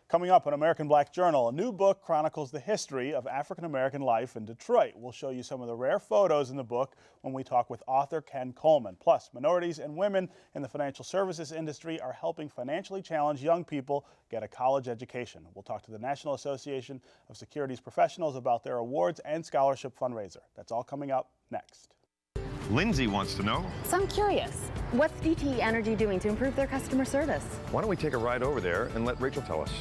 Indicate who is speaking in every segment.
Speaker 1: Coming up on American Black Journal, a new book chronicles the history of African-American life in Detroit. We'll show you some of the rare photos in the book when we talk with author Ken Coleman. Plus, minorities and women in the financial services industry are helping financially challenged young people get a college education. We'll talk to the National Association of Securities Professionals about their awards and scholarship fundraiser. That's all coming up next.
Speaker 2: Lindsay wants to know.
Speaker 3: So I'm curious, what's DTE Energy doing to improve their customer service?
Speaker 2: Why don't we take a ride over there and let Rachel tell us?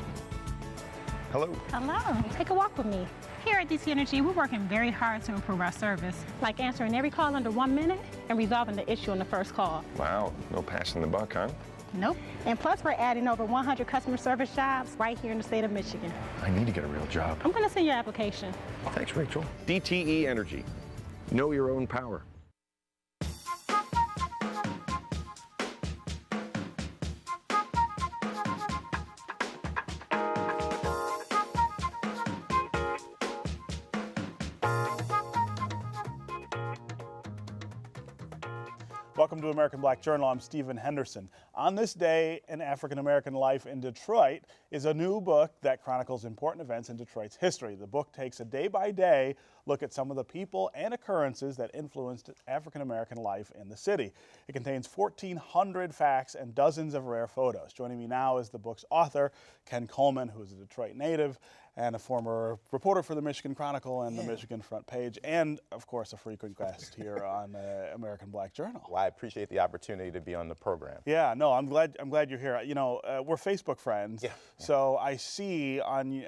Speaker 2: Hello.
Speaker 4: Hello. Take a walk with me. Here at DTE Energy, we're working very hard to improve our service, like answering every call under 1 minute and resolving the issue on the first call.
Speaker 2: Wow, no passing the buck, huh?
Speaker 4: Nope. And plus, we're adding over 100 customer service jobs right here in the state of Michigan.
Speaker 2: I need to get a real job.
Speaker 4: I'm going to send your application.
Speaker 2: Thanks, Rachel. DTE Energy. Know your own power.
Speaker 1: Welcome to American Black Journal. I'm Stephen Henderson. On this day in African-American life in Detroit is a new book that chronicles important events in Detroit's history. The book takes a day-by-day look at some of the people and occurrences that influenced African-American life in the city. It contains 1,400 facts and dozens of rare photos. Joining me now is the book's author, Ken Coleman, who is a Detroit native and a former reporter for the Michigan Chronicle and the Michigan Front Page, and of course a frequent guest here on American Black Journal.
Speaker 5: Well, I appreciate the opportunity to be on the program.
Speaker 1: Yeah, no, I'm glad you're here. You know, we're Facebook friends, so I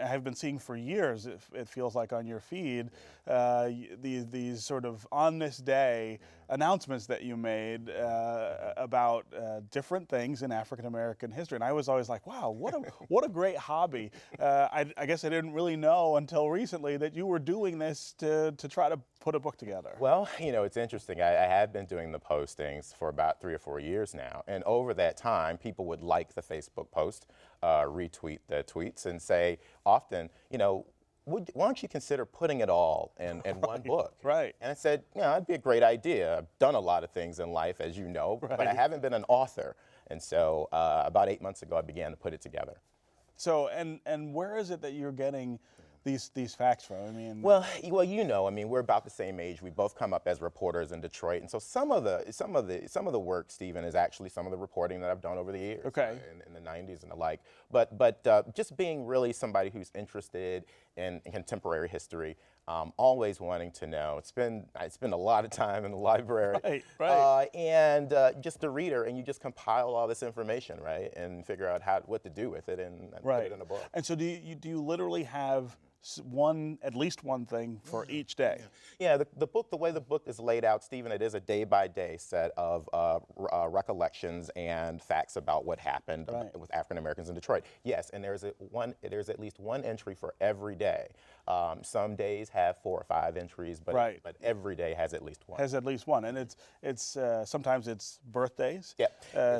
Speaker 1: have been seeing for years. It feels like on your feed these sort of on this day announcements that you made about different things in African American history, and I was always like, wow, what a great hobby. I guess I didn't really know until recently that you were doing this to try to put a book together.
Speaker 5: Well, you know, it's interesting. I have been doing the postings for about 3 or 4 years now, and over that time, people would like the Facebook post, retweet the tweets, and say often, you know, why don't you consider putting it all in one book?
Speaker 1: Right.
Speaker 5: And I said, you know, that'd be a great idea. I've done a lot of things in life, as you know, but I haven't been an author. And so about 8 months ago, I began to put it together.
Speaker 1: So, and where is it that you're getting these facts from? I mean,
Speaker 5: well, you know, I mean, we're about the same age. We both come up as reporters in Detroit, and so some of the work, Stephen, is actually some of the reporting that I've done over the years, in the '90s and the like. But just being really somebody who's interested in contemporary history, always wanting to know. I spend a lot of time in the library, and just a reader, and you just compile all this information, right, and figure out what to do with it and put it in a book.
Speaker 1: And so do you literally have at least one thing for each day?
Speaker 5: Yeah, the way the book is laid out, Stephen, it is a day-by-day set of recollections and facts about what happened with African Americans in Detroit. Yes, and there's at least one entry for every day. Some days have 4 or 5 entries, but every day has at least one.
Speaker 1: Has at least one, and it's sometimes it's birthdays.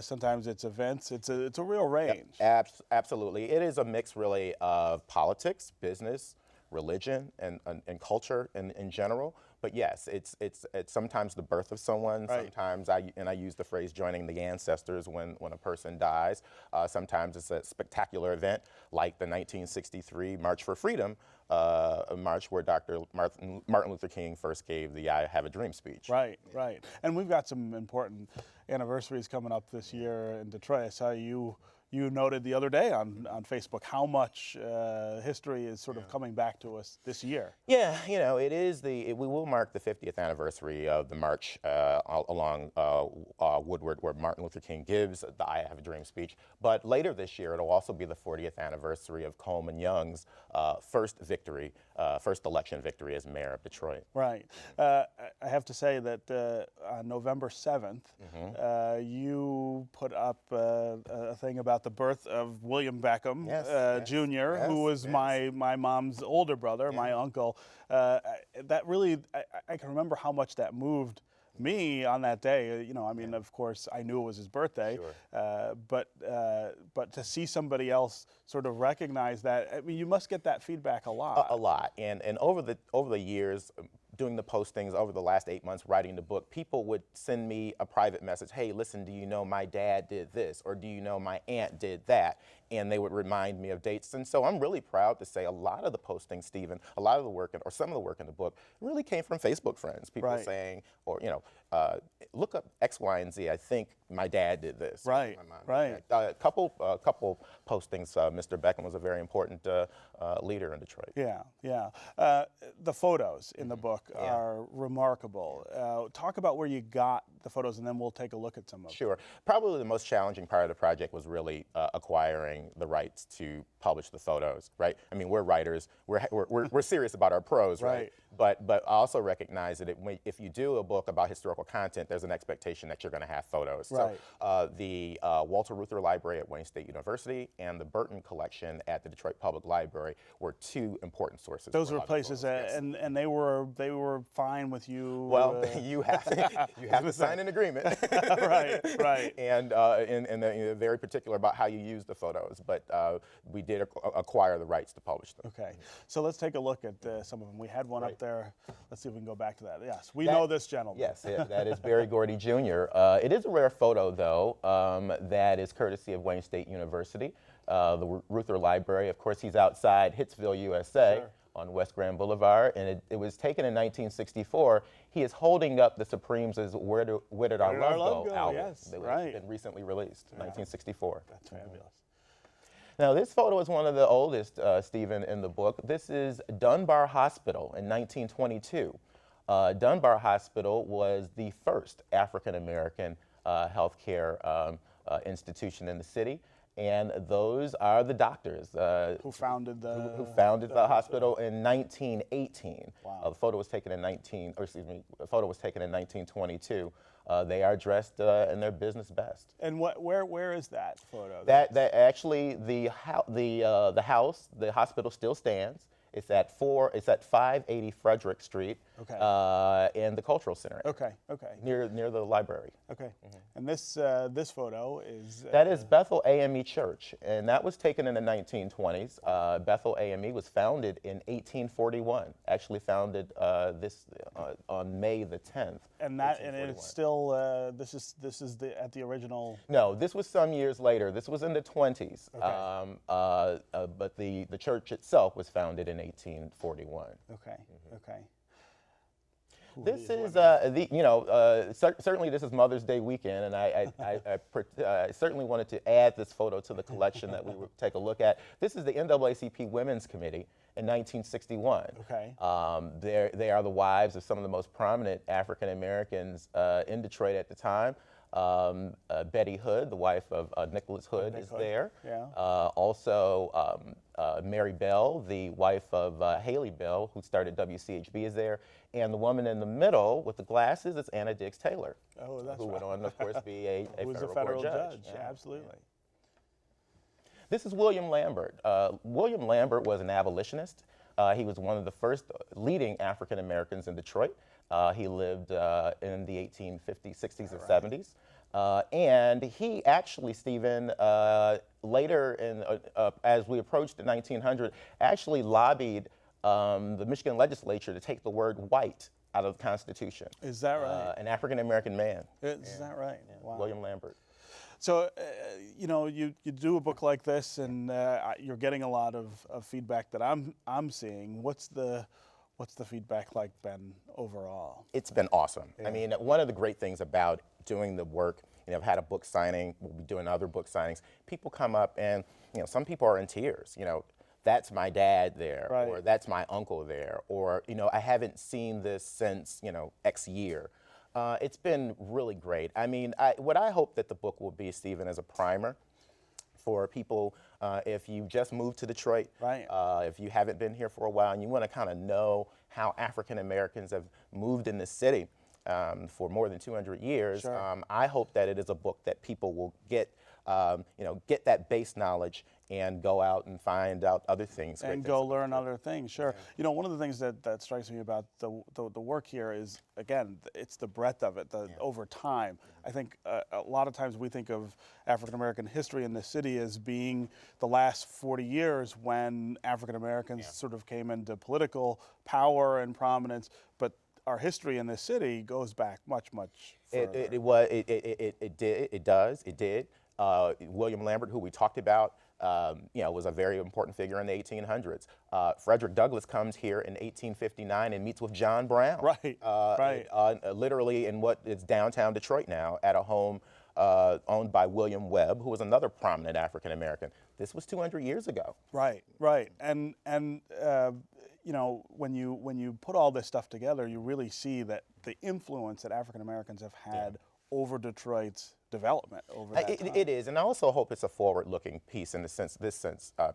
Speaker 1: Sometimes it's events. It's a real range.
Speaker 5: Absolutely, it is a mix really of politics, business, religion, and culture in general. But yes, it's sometimes the birth of someone. Sometimes I use the phrase joining the ancestors when a person dies. Sometimes it's a spectacular event like the 1963 March for Freedom, a march where Dr. Martin Luther King first gave the I Have a Dream speech. Right.
Speaker 1: And we've got some important anniversaries coming up this year in Detroit. I saw you noted the other day on Facebook how much history is sort of coming back to us this year.
Speaker 5: Yeah, you know, we will mark the 50th anniversary of the march along Woodward, where Martin Luther King gives the I Have a Dream speech. But later this year, it'll also be the 40th anniversary of Coleman Young's first election victory as mayor of Detroit.
Speaker 1: Right. I have to say that on November 7th, you put up a thing about the birth of William Beckham Jr., who was my mom's older brother, my uncle. That really, I can remember how much that moved me on that day. You know, I mean, of course, I knew it was his birthday, but to see somebody else sort of recognize that, I mean, you must get that feedback a lot.
Speaker 5: A lot, and over the years, doing the postings over the last 8 months, writing the book, people would send me a private message. Hey, listen, do you know my dad did this? Or do you know my aunt did that? and they would remind me of dates. And so I'm really proud to say a lot of the postings, Stephen, a lot of the work, or some of the work in the book really came from Facebook friends. People saying, or, look up X, Y, and Z. I think my dad did this.
Speaker 1: Right, right.
Speaker 5: A couple postings. Mr. Beckham was a very important leader in Detroit.
Speaker 1: Yeah, yeah. The photos in the book are remarkable. Talk about where you got the photos, and then we'll take a look at some of them.
Speaker 5: Sure. Probably the most challenging part of the project was really acquiring the rights to publish the photos, right? I mean, we're writers. We're serious about our prose, right? But I also recognize that if you do a book about historical content, there's an expectation that you're going to have photos.
Speaker 1: Right.
Speaker 5: So the Walter Reuther Library at Wayne State University and the Burton Collection at the Detroit Public Library were two important sources.
Speaker 1: Those were places, and they were fine with you.
Speaker 5: Well, you have to sign an agreement.
Speaker 1: Right, right.
Speaker 5: And they're very particular about how you use the photos, but we did acquire the rights to publish them.
Speaker 1: Okay, so let's take a look at some of them. We had one up there. Let's see if we can go back to that. Yes, we know this gentleman.
Speaker 5: Yes, that is Barry Gordy Jr. It is a rare photo, though, that is courtesy of Wayne State University, the Reuther Library. Of course, he's outside Hitsville, USA. Sure. On West Grand Boulevard, and it was taken in 1964. He is holding up the Supremes' Where Did Our Love Go album.
Speaker 1: Yes,
Speaker 5: that
Speaker 1: right.
Speaker 5: Been recently released, 1964.
Speaker 1: That's fabulous.
Speaker 5: Now, this photo is one of the oldest, Stephen, in the book. This is Dunbar Hospital in 1922. Dunbar Hospital was the first African-American healthcare institution in the city. And those are the doctors
Speaker 1: who founded the
Speaker 5: hospital in 1918.
Speaker 1: Wow.
Speaker 5: The photo was taken in 1922. They are dressed in their business best.
Speaker 1: And where is that photo?
Speaker 5: That actually the hospital still stands. It's at 580 Frederick Street, in the Cultural Center.
Speaker 1: Okay.
Speaker 5: Near the library.
Speaker 1: Okay. And this photo is
Speaker 5: that is Bethel AME Church, and that was taken in the 1920s. Bethel AME was founded in 1841. Actually founded on May the 10th.
Speaker 1: And it's still this is at the original.
Speaker 5: No, this was some years later. This was in the 20s.
Speaker 1: Okay.
Speaker 5: But the church itself was founded in 1841.
Speaker 1: Okay. Okay.
Speaker 5: This is certainly this is Mother's Day weekend, and I certainly wanted to add this photo to the collection that we would take a look at. This is the NAACP Women's Committee in 1961.
Speaker 1: Okay.
Speaker 5: They are the wives of some of the most prominent African Americans in Detroit at the time. Betty Hood, the wife of Nicholas Hood, is there.
Speaker 1: Yeah.
Speaker 5: Also, Mary Bell, the wife of Haley Bell, who started WCHB, is there. And the woman in the middle with the glasses is Anna Diggs Taylor, who went on, of course, be a federal judge.
Speaker 1: Yeah, absolutely.
Speaker 5: This is William Lambert. William Lambert was an abolitionist. He was one of the first leading African Americans in Detroit. He lived in the 1850s, 60s, and 70s. And he actually, Stephen, later, as we approached the 1900s, actually lobbied the Michigan legislature to take the word white out of the Constitution.
Speaker 1: Is that right?
Speaker 5: An African-American man.
Speaker 1: Is that right?
Speaker 5: Yeah.
Speaker 1: Wow.
Speaker 5: William Lambert.
Speaker 1: So, you do a book like this, and you're getting a lot of feedback that I'm seeing. What's the feedback like been overall?
Speaker 5: It's been awesome.
Speaker 1: Yeah.
Speaker 5: I mean, one of the great things about doing the work, I've had a book signing, we'll be doing other book signings. People come up and, some people are in tears. That's my dad there,
Speaker 1: right.
Speaker 5: Or that's my uncle there, or, I haven't seen this since, X year. It's been really great. I mean, what I hope that the book will be, Stephen, is a primer for people if you just moved to Detroit,
Speaker 1: right.
Speaker 5: If you haven't been here for a while and you want to kind of know how African Americans have moved in this city for more than 200 years,
Speaker 1: sure.
Speaker 5: I hope that it is a book that people will get that base knowledge and go out and find out other things.
Speaker 1: And go learn other things, sure. Yeah. One of the things that strikes me about the work here is, again, it's the breadth of it, over time. I think a lot of times we think of African American history in the city as being the last 40 years when African Americans sort of came into political power and prominence, but our history in this city goes back much further.
Speaker 5: It did. William Lambert, who we talked about, was a very important figure in the 1800s. Frederick Douglass comes here in 1859 and meets with John Brown.
Speaker 1: Right.
Speaker 5: Literally in what is downtown Detroit now, at a home owned by William Webb, who was another prominent African American. This was 200 years ago.
Speaker 1: Right. And when you put all this stuff together, you really see that the influence that African Americans have had over Detroit's development over that time.
Speaker 5: It is, and I also hope it's a forward-looking piece in this sense,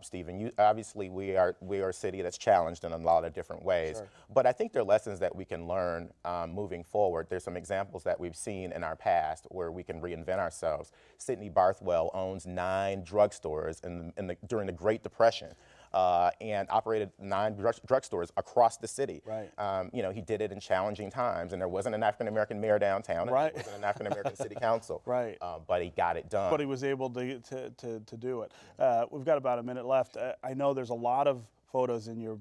Speaker 5: Stephen. Obviously, we are a city that's challenged in a lot of different ways, but I think there are lessons that we can learn moving forward. There's some examples that we've seen in our past where we can reinvent ourselves. Sidney Barthwell owns 9 drugstores during the Great Depression. And operated 9 drugstores across the city.
Speaker 1: Right.
Speaker 5: He did it in challenging times, and there wasn't an African American mayor downtown.
Speaker 1: Right.
Speaker 5: There wasn't an African American city council.
Speaker 1: Right.
Speaker 5: But he got it done.
Speaker 1: But he was able to do it. We've got about a minute left. I know there's a lot of photos in your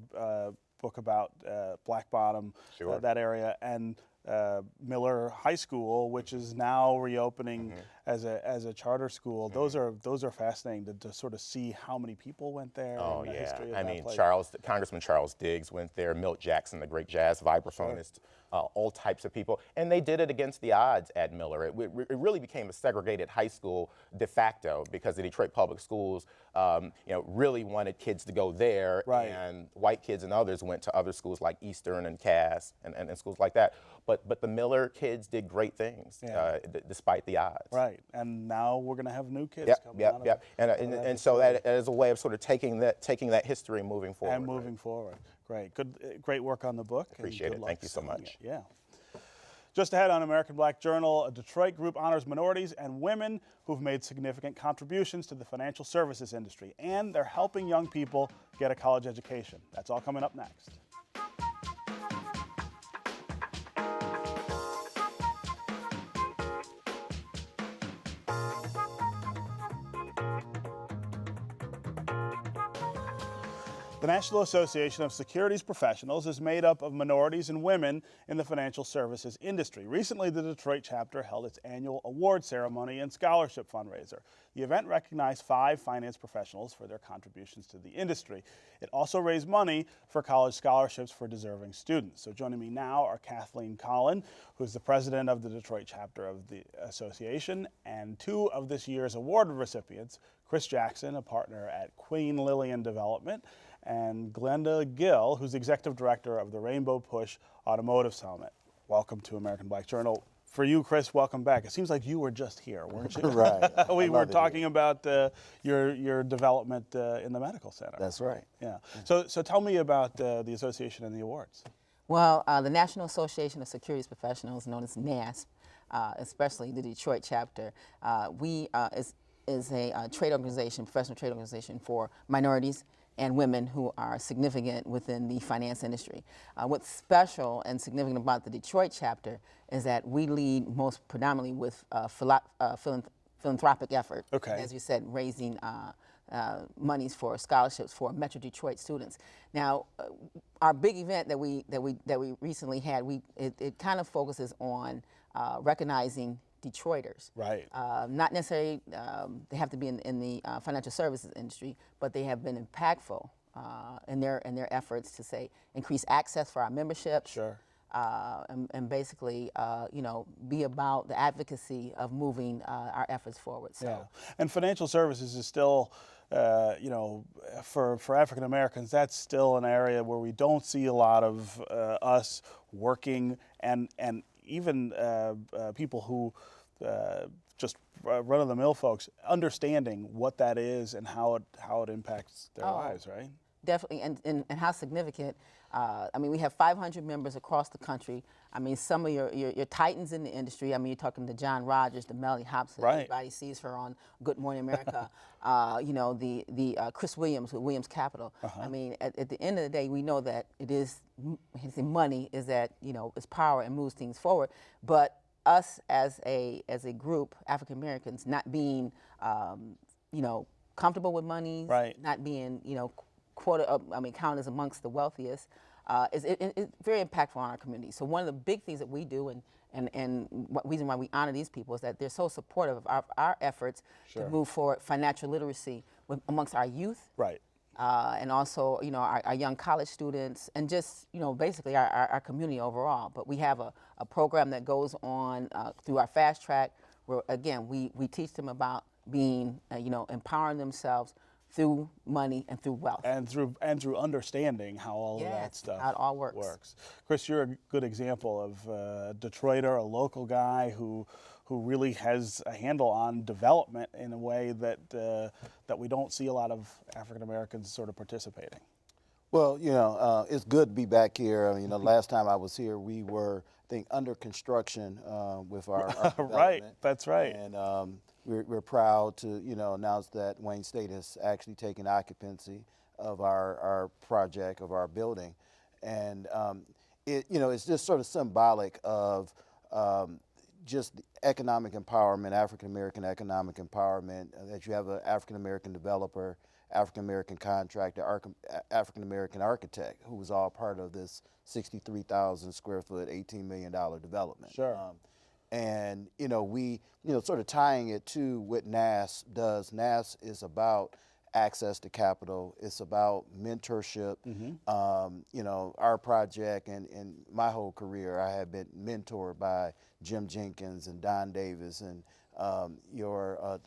Speaker 1: book about Black Bottom, that area, and Miller High School, which is now reopening as a charter school. Those are fascinating to sort of see how many people went there.
Speaker 5: Oh
Speaker 1: and the
Speaker 5: yeah,
Speaker 1: history of
Speaker 5: I
Speaker 1: that
Speaker 5: mean
Speaker 1: place.
Speaker 5: Congressman Charles Diggs went there. Milt Jackson, the great jazz vibraphonist. All types of people, and they did it against the odds at Miller. It really became a segregated high school de facto because the Detroit Public Schools, really wanted kids to go there, and white kids and others went to other schools like Eastern and Cass and schools like that. But the Miller kids did great things despite the odds.
Speaker 1: Right, and now we're going to have new kids coming out of it.
Speaker 5: And so that is a way of sort of taking that history and moving forward.
Speaker 1: And moving forward. Great. Great work on the book.
Speaker 5: Appreciate it. Thank you so much.
Speaker 1: Yeah. Just ahead on American Black Journal, a Detroit group honors minorities and women who've made significant contributions to the financial services industry, and they're helping young people get a college education. That's all coming up next. The National Association of Securities Professionals is made up of minorities and women in the financial services industry. Recently, the Detroit chapter held its annual award ceremony and scholarship fundraiser. The event recognized 5 finance professionals for their contributions to the industry. It also raised money for college scholarships for deserving students. So joining me now are Kathleen Collin, who's the president of the Detroit chapter of the association, and 2 of this year's award recipients, Chris Jackson, a partner at Queen Lillian Development, and Glenda Gill, who's the executive director of the Rainbow Push Automotive Summit. Welcome to American Black Journal. For you, Chris, welcome back. It seems like you were just here, weren't you?
Speaker 6: Right.
Speaker 1: We were talking about your development in the medical center.
Speaker 6: That's right.
Speaker 1: Yeah. So tell me about the association and the awards.
Speaker 7: Well, the National Association of Securities Professionals, known as NASP, especially the Detroit chapter, is a trade organization, professional trade organization for minorities and women who are significant within the finance industry. What's special and significant about the Detroit chapter is that we lead most predominantly with philanthropic effort.
Speaker 1: Okay.
Speaker 7: As you said, raising monies for scholarships for Metro Detroit students. Now, our big event that we recently had, it kind of focuses on recognizing Detroiters.
Speaker 1: Right.
Speaker 7: Not necessarily they have to be in the financial services industry, but they have been impactful in their efforts to say increase access for our memberships.
Speaker 1: Sure.
Speaker 7: And basically, be about the advocacy of moving our efforts forward. So.
Speaker 1: Yeah. And financial services is still, for African Americans, that's still an area where we don't see a lot of us working, and even people who just run-of-the-mill folks understanding what that is and how it impacts their lives, right?
Speaker 7: Definitely, and how significant. We have 500 members across the country. I mean, some of your titans in the industry. I mean, you're talking to John Rogers, the Melody Hobson.
Speaker 1: Right.
Speaker 7: Everybody sees her on Good Morning America. The Chris Williams with Williams Capital. I mean, at the end of the day, we know that it is money is that is power and moves things forward. But us as a group, African Americans, not being comfortable with money,
Speaker 1: right.
Speaker 7: Not being counted as amongst the wealthiest, is very impactful on our community. So one of the big things that we do, and what reason why we honor these people is that they're so supportive of our efforts to move forward financial literacy amongst our youth.
Speaker 1: Right.
Speaker 7: And also, you know, our young college students, and just, you know, basically our community overall. But we have a program that goes on through our fast track, where again we teach them about being, you know, empowering themselves through money and through wealth.
Speaker 1: And through understanding how all of that stuff
Speaker 7: how it all works.
Speaker 1: Chris, you're a good example of a Detroiter, a local guy who really has a handle on development in a way that that we don't see a lot of African Americans sort of participating.
Speaker 6: Well, you know, it's good to be back here. You know, last time I was here, we were, I think, under construction with our development.
Speaker 1: Right, that's right.
Speaker 6: And we're proud to, you know, announce that Wayne State has actually taken occupancy of our project, of our building. And, you know, it's just sort of symbolic of just the economic empowerment, African-American economic empowerment, that you have an African-American developer, African-American contractor, African-American architect, who was all part of this 63,000 square foot, $18 million development.
Speaker 1: Sure.
Speaker 6: And, you know, we, you know, sort of tying it to what NASP does. NASP is about access to capital. It's about mentorship. You know, our project and my whole career, I have been mentored by Jim Jenkins and Don Davis and your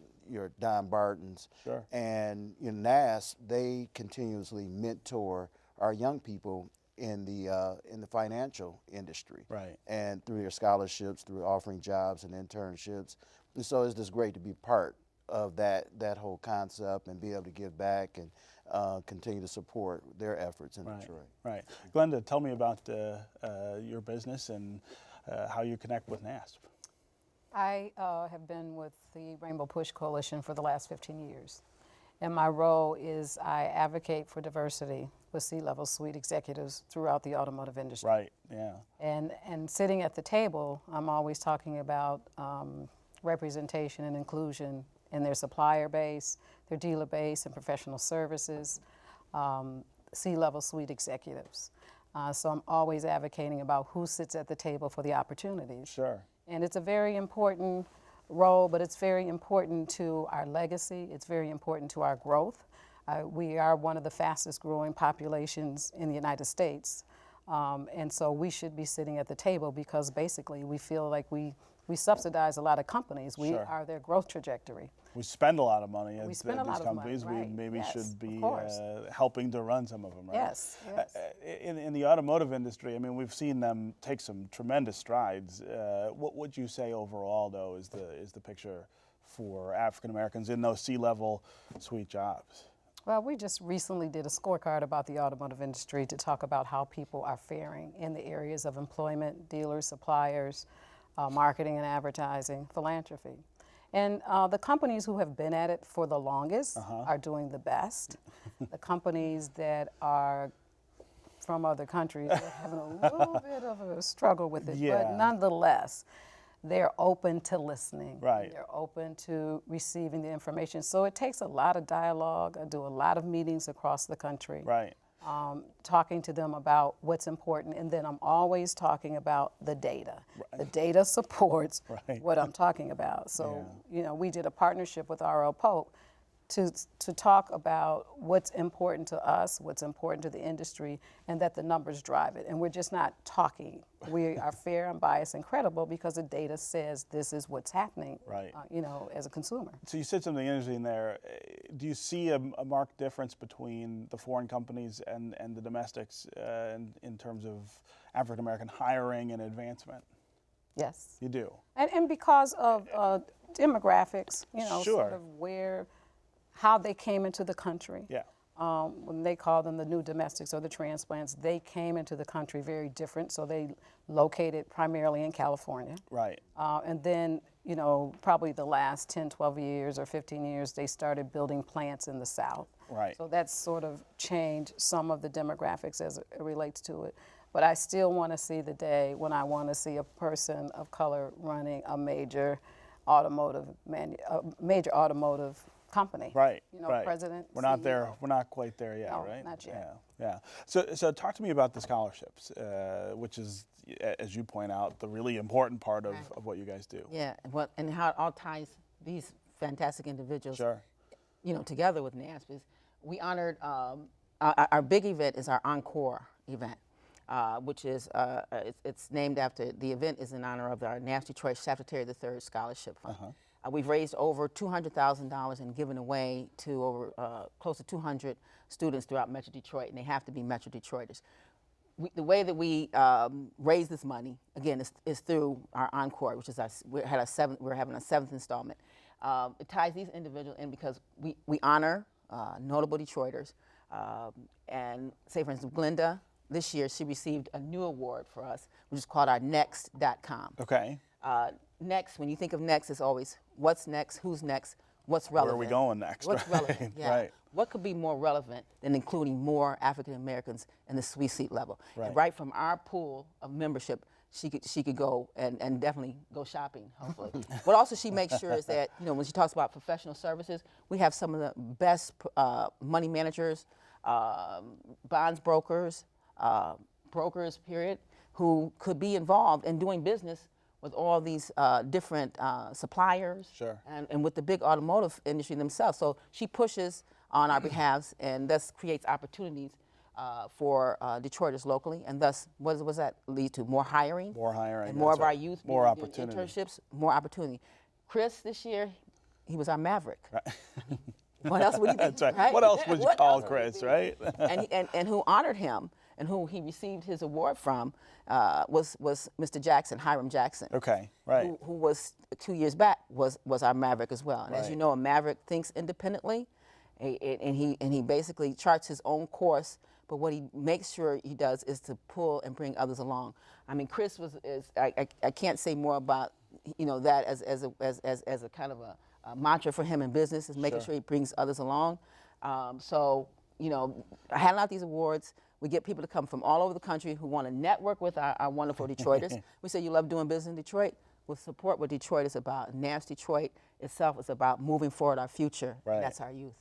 Speaker 6: Don Bartons.
Speaker 1: Sure.
Speaker 6: And NASP, they continuously mentor our young people in the financial industry.
Speaker 1: Right.
Speaker 6: And through their scholarships, through offering jobs and internships. And so it's just great to be part of that whole concept and be able to give back and continue to support their efforts in Detroit.
Speaker 1: Right. Glenda, tell me about your business and how you connect with NASP.
Speaker 8: I have been with the Rainbow Push Coalition for the last 15 years. And my role is I advocate for diversity with C-level suite executives throughout the automotive industry.
Speaker 1: Right, yeah.
Speaker 8: And sitting at the table, I'm always talking about representation and inclusion in their supplier base, their dealer base, and professional services, C-level suite executives. So I'm always advocating about who sits at the table for the opportunities.
Speaker 1: Sure.
Speaker 8: And it's a very important role, but it's very important to our legacy. It's very important to our growth. We are one of the fastest growing populations in the United States. And so we should be sitting at the table because basically we feel like we subsidize a lot of companies. We are their growth trajectory.
Speaker 1: We spend a lot of money at
Speaker 8: We
Speaker 1: these
Speaker 8: spend a lot of
Speaker 1: companies.
Speaker 8: money, right.
Speaker 1: We maybe
Speaker 8: Yes,
Speaker 1: should be
Speaker 8: of course.
Speaker 1: helping to run some of them, right?
Speaker 8: Yes, yes.
Speaker 1: In the automotive industry, I mean, we've seen them take some tremendous strides. What would you say overall, though, is the picture for African Americans in those C-level suite jobs?
Speaker 8: Well, we just recently did a scorecard about the automotive industry to talk about how people are faring in the areas of employment, dealers, suppliers, marketing and advertising, philanthropy. And the companies who have been at it for the longest are doing the best. The companies that are from other countries are having a little bit of a struggle with it. But nonetheless, they're open to listening.
Speaker 1: Right.
Speaker 8: They're open to receiving the information. So it takes a lot of dialogue. I do a lot of meetings across the country.
Speaker 1: Right.
Speaker 8: Talking to them about what's important, and then I'm always talking about the data. Right. The data supports what I'm talking about. So, you know, we did a partnership with R.L. Pope to talk about what's important to us, what's important to the industry, and that the numbers drive it. And we're just not talking. We are fair, unbiased, and credible because the data says this is what's happening, you know, as a consumer.
Speaker 1: So you said something interesting there. Do you see a marked difference between the foreign companies and the domestics in terms of African-American hiring and advancement?
Speaker 8: Yes.
Speaker 1: You do?
Speaker 8: And because of demographics, you know, sort of how they came into the country.
Speaker 1: Yeah.
Speaker 8: When they call them the new domestics or the transplants, they came into the country very different. So they located primarily in California.
Speaker 1: Right.
Speaker 8: And then, you know, probably the last 10, 12 years or 15 years, they started building plants in the South.
Speaker 1: Right.
Speaker 8: So that's sort of changed some of the demographics as it relates to it. But I still want to see the day when I want to see a person of color running a major automotive company.
Speaker 1: Right.
Speaker 8: You know,
Speaker 1: right.
Speaker 8: president.
Speaker 1: We're not
Speaker 8: CEO.
Speaker 1: there. We're not quite there yet,
Speaker 8: No,
Speaker 1: right?
Speaker 8: not yet.
Speaker 1: Yeah. So talk to me about the scholarships, which is, as you point out, the really important part of what you guys do.
Speaker 7: Yeah, and how it all ties these fantastic individuals.
Speaker 1: Sure.
Speaker 7: together with NASP is we honored, our big event is our Encore event, which is, it's named after, the event is in honor of our NASP Detroit Shafter III Scholarship Fund. We've raised over $200,000 and given away to over close to 200 students throughout Metro Detroit, and they have to be Metro Detroiters. The way that we raise this money, again, is through our Encore, which is we're having a 7th installment. It ties these individuals in because we honor notable Detroiters. And say, for instance, Glenda, this year she received a new award for us, which is called our Next.com.
Speaker 1: Okay.
Speaker 7: Next, when you think of next, it's always what's next, who's next, what's relevant.
Speaker 1: Where are we going next?
Speaker 7: What's relevant, yeah.
Speaker 1: Right.
Speaker 7: What could be more relevant than including more African Americans in the sweet seat level?
Speaker 1: Right.
Speaker 7: And right from our pool of membership, she could go and definitely go shopping, hopefully. What also she makes sure is that, when she talks about professional services, we have some of the best money managers, bonds brokers, brokers, period, who could be involved in doing business with all these different suppliers,
Speaker 1: Sure.
Speaker 7: and with the big automotive industry themselves. So she pushes on our behalves and thus creates opportunities for Detroiters locally, and thus what does that lead to? More hiring.
Speaker 1: More hiring.
Speaker 7: And more of
Speaker 1: that's
Speaker 7: our
Speaker 1: right.
Speaker 7: youth
Speaker 1: More
Speaker 7: doing
Speaker 1: opportunity.
Speaker 7: internships, more opportunity. Chris this year, he was our maverick.
Speaker 1: Right.
Speaker 7: What else would he be?
Speaker 1: That's right.
Speaker 7: Right?
Speaker 1: What else would you
Speaker 7: What
Speaker 1: call
Speaker 7: else would he
Speaker 1: Chris,
Speaker 7: be?
Speaker 1: right?
Speaker 7: and who honored him and who he received his award from was Mr. Jackson, Hiram Jackson.
Speaker 1: Okay, right.
Speaker 7: Who was 2 years back was our maverick as well. And as you
Speaker 1: Right.
Speaker 7: know, a maverick thinks independently, and he basically charts his own course. But what he makes sure he does is to pull and bring others along. I mean, Chris I can't say more about that as a kind of a mantra for him in business, is making sure he brings others along. So handing out these awards, we get people to come from all over the country who want to network with our wonderful Detroiters. We say you love doing business in Detroit. We'll support what Detroit is about. NASP Detroit itself is about moving forward our future.
Speaker 1: Right.
Speaker 7: And that's our youth.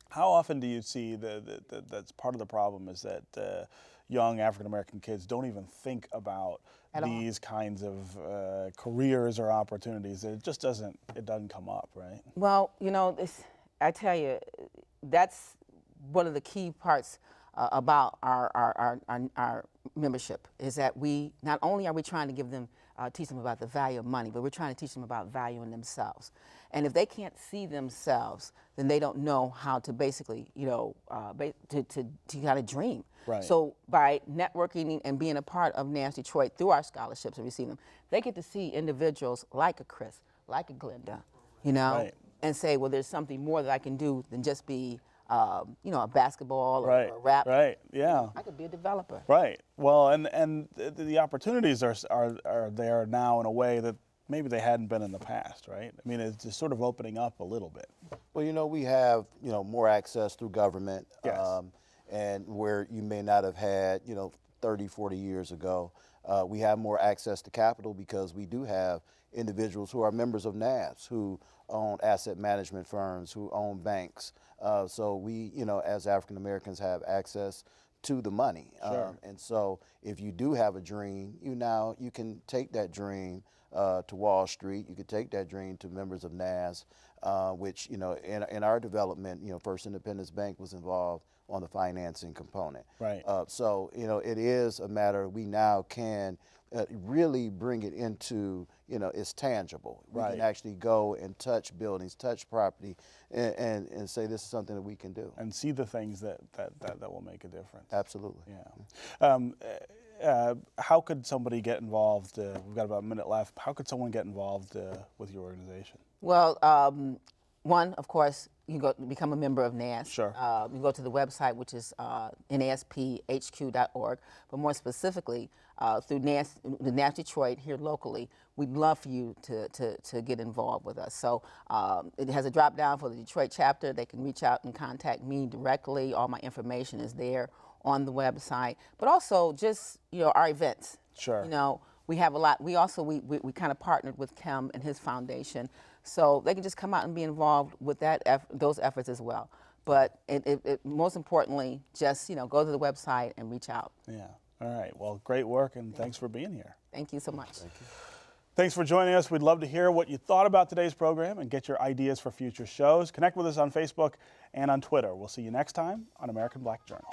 Speaker 1: How often do you see that's part of the problem is that young African American kids don't even think about these kinds of careers or opportunities? It just doesn't come up, right?
Speaker 7: Well, I tell you, that's one of the key parts about our membership, is that we not only are we trying to give them teach them about the value of money, but we're trying to teach them about valuing themselves. And if they can't see themselves, then they don't know how to basically, to kind of dream.
Speaker 1: Right.
Speaker 7: So by networking and being a part of NASP Detroit through our scholarships and receiving them, they get to see individuals like a Chris, like a Glenda,
Speaker 1: Right.
Speaker 7: and say, well, there's something more that I can do than just be, a basketball or
Speaker 1: Right.
Speaker 7: a rap.
Speaker 1: Right. Yeah.
Speaker 7: I could be a developer.
Speaker 1: Right. Well, and the opportunities are there now in a way that maybe they hadn't been in the past, right? I mean, it's just sort of opening up a little bit.
Speaker 6: Well, we have, more access through government.
Speaker 1: Yes.
Speaker 6: And where you may not have had, 30, 40 years ago, we have more access to capital because we do have individuals who are members of NASP who own asset management firms, who own banks. So we, as African Americans, have access to the money.
Speaker 1: Sure.
Speaker 6: And so if you do have a dream, you can take that dream to Wall Street. You could take that dream to members of NASP, which, in our development, First Independence Bank was involved on the financing component.
Speaker 1: Right.
Speaker 6: So, it is a matter we now can really bring it into, it's tangible. We
Speaker 1: Right.
Speaker 6: can actually go and touch buildings, touch property, and say this is something that we can do.
Speaker 1: And see the things that will make a difference.
Speaker 6: Absolutely.
Speaker 1: Yeah. How could somebody get involved? We've got about a minute left. How could someone get involved with your organization?
Speaker 7: Well, one, of course, you go become a member of NASP.
Speaker 1: Sure.
Speaker 7: You go to the website, which is naspHQ.org. But more specifically, through the NASP Detroit here locally, we'd love for you to get involved with us. So it has a drop down for the Detroit chapter. They can reach out and contact me directly. All my information is there on the website. But also just our events.
Speaker 1: Sure.
Speaker 7: We have a lot. We also we kind of partnered with Kim and his foundation, so they can just come out and be involved with those efforts as well. But it most importantly, just go to the website and reach out.
Speaker 1: Yeah. All right. Well, great work, and thanks for being here.
Speaker 7: Thank you so much.
Speaker 6: Thank you.
Speaker 1: Thanks for joining us. We'd love to hear what you thought about today's program and get your ideas for future shows. Connect with us on Facebook and on Twitter. We'll see you next time on American Black Journal.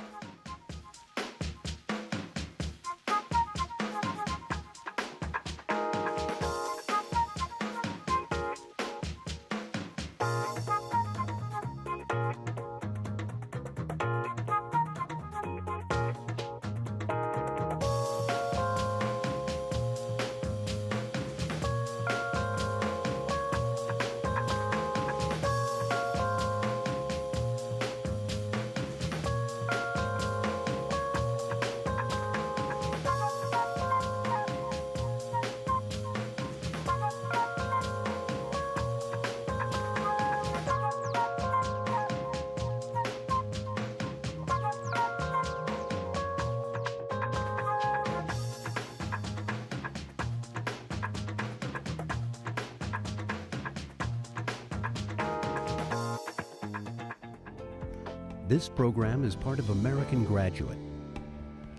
Speaker 9: This program is part of American Graduate.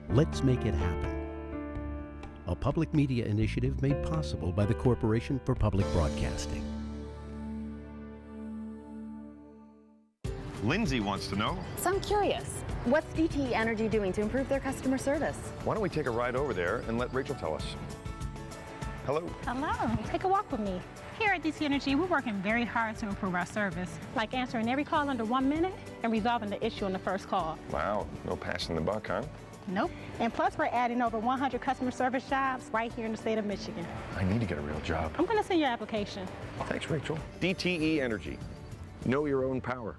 Speaker 9: Let's make it happen. A public media initiative made possible by the Corporation for Public Broadcasting.
Speaker 2: Lindsay wants to know,
Speaker 3: So I'm curious, what's DTE Energy doing to improve their customer service?
Speaker 2: why don't we take a ride over there and let Rachel tell us? Hello.
Speaker 4: Hello, take a walk with me. Here at DC Energy, we're working very hard to improve our service, like answering every call under 1 minute and resolving the issue on the first call.
Speaker 2: Wow, no passing the buck, huh?
Speaker 4: Nope. And plus, we're adding over 100 customer service jobs right here in the state of Michigan.
Speaker 2: I need to get a real job.
Speaker 4: I'm going to send your application.
Speaker 2: Thanks, Rachel. DTE Energy. Know your own power.